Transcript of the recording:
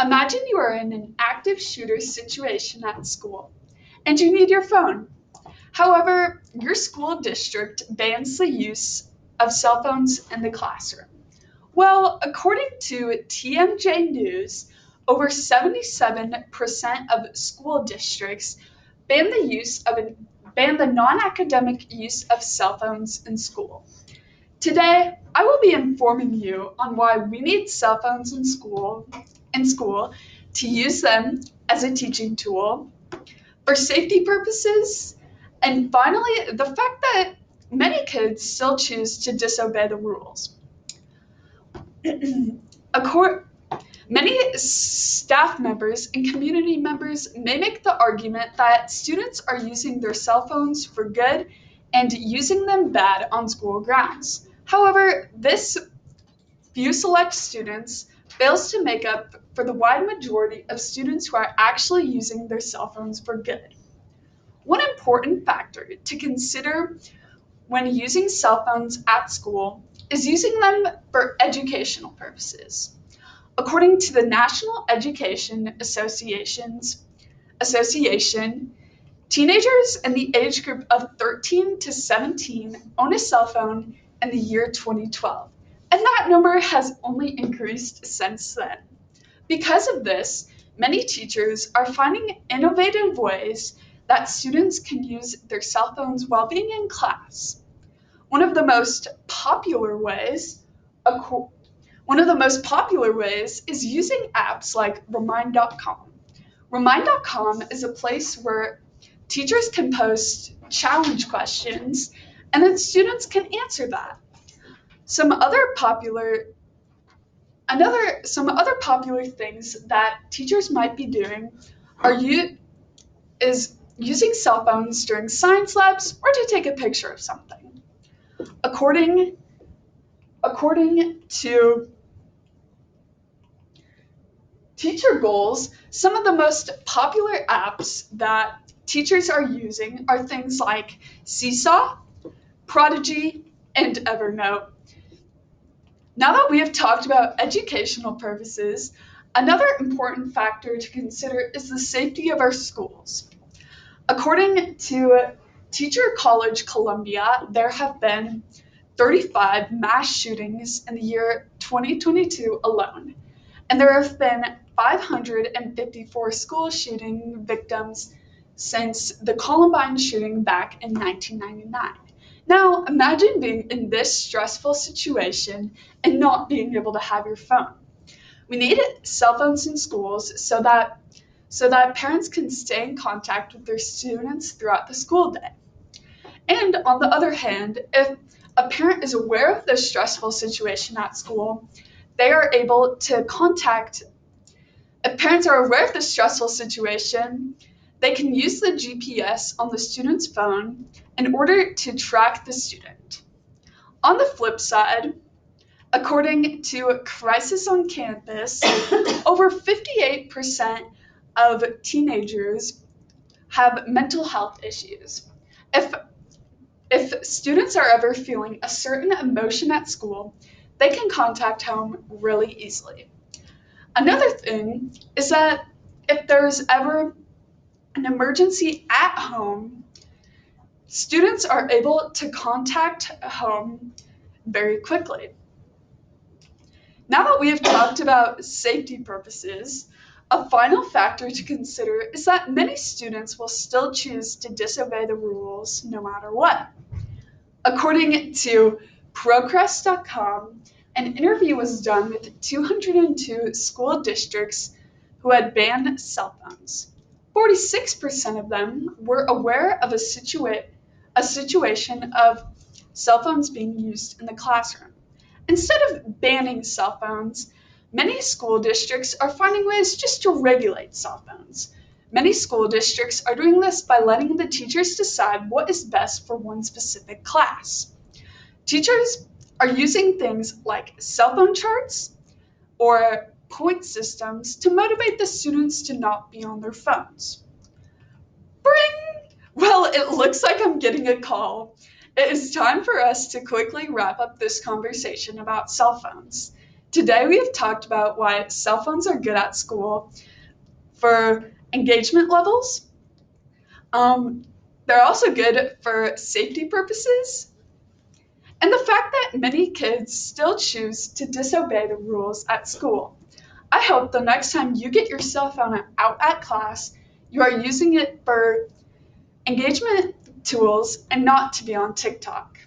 Imagine you are in an active shooter situation at school and you need your phone. However, your school district bans the use of cell phones in the classroom. Well, according to TMJ News, over 77% of school districts ban the use of ban the non-academic use of cell phones in school. Today, I will be informing you on why we need cell phones in school to use them as a teaching tool for safety purposes, and finally, the fact that many kids still choose to disobey the rules. Accor- Many staff members and community members may make the argument that students are using their cell phones for good and using them bad on school grounds. However, this few select students fails to make up for the wide majority of students who are actually using their cell phones for good. One important factor to consider when using cell phones at school is using them for educational purposes. According to the National Education Association, teenagers in the age group of 13 to 17 own a cell phone in the year 2012, and that number has only increased since then. Because of this, many teachers are finding innovative ways that students can use their cell phones while being in class. One of the most popular ways, acco- One of the most popular ways is using apps like Remind.com. Remind.com is a place where teachers can post challenge questions and then students can answer that. Some other popular some other popular things that teachers might be doing are is using cell phones during science labs or to take a picture of something. According according to teacher goals, some of the most popular apps that teachers are using are things like Seesaw, Prodigy, and Evernote. Now that we have talked about educational purposes, another important factor to consider is the safety of our schools. According to Teacher College Columbia, there have been 35 mass shootings in the year 2022 alone, and there have been 554 school shooting victims since the Columbine shooting back in 1999. Now, imagine being in this stressful situation and not being able to have your phone. We need cell phones in schools so that parents can stay in contact with their students throughout the school day. And on the other hand, if a parent is aware of the stressful situation at school, they are able to contact if parents are aware of the stressful situation, they can use the GPS on the student's phone in order to track the student. On the flip side, according to Crisis on Campus, over 58% of teenagers have mental health issues. If if students are ever feeling a certain emotion at school, they can contact home really easily. Another thing is that if there's ever an emergency at home, students are able to contact home very quickly. Now that we have talked about safety purposes, a final factor to consider is that many students will still choose to disobey the rules no matter what. According to Procrest.com, an interview was done with 202 school districts who had banned cell phones. 46% of them were aware of a situation of cell phones being used in the classroom. Instead of banning cell phones, many school districts are finding ways just to regulate cell phones. Many school districts are doing this by letting the teachers decide what is best for one specific class. Teachers are using things like cell phone charts or point systems to motivate the students to not be on their phones. Bring! Well, it looks like I'm getting a call. It is time for us to quickly wrap up this conversation about cell phones. Today we have talked about why cell phones are good at school for engagement levels. Um, they're also good for safety purposes, and the fact that many kids still choose to disobey the rules at school. I hope the next time you get your cell phone out at class, you are using it for engagement tools and not to be on TikTok.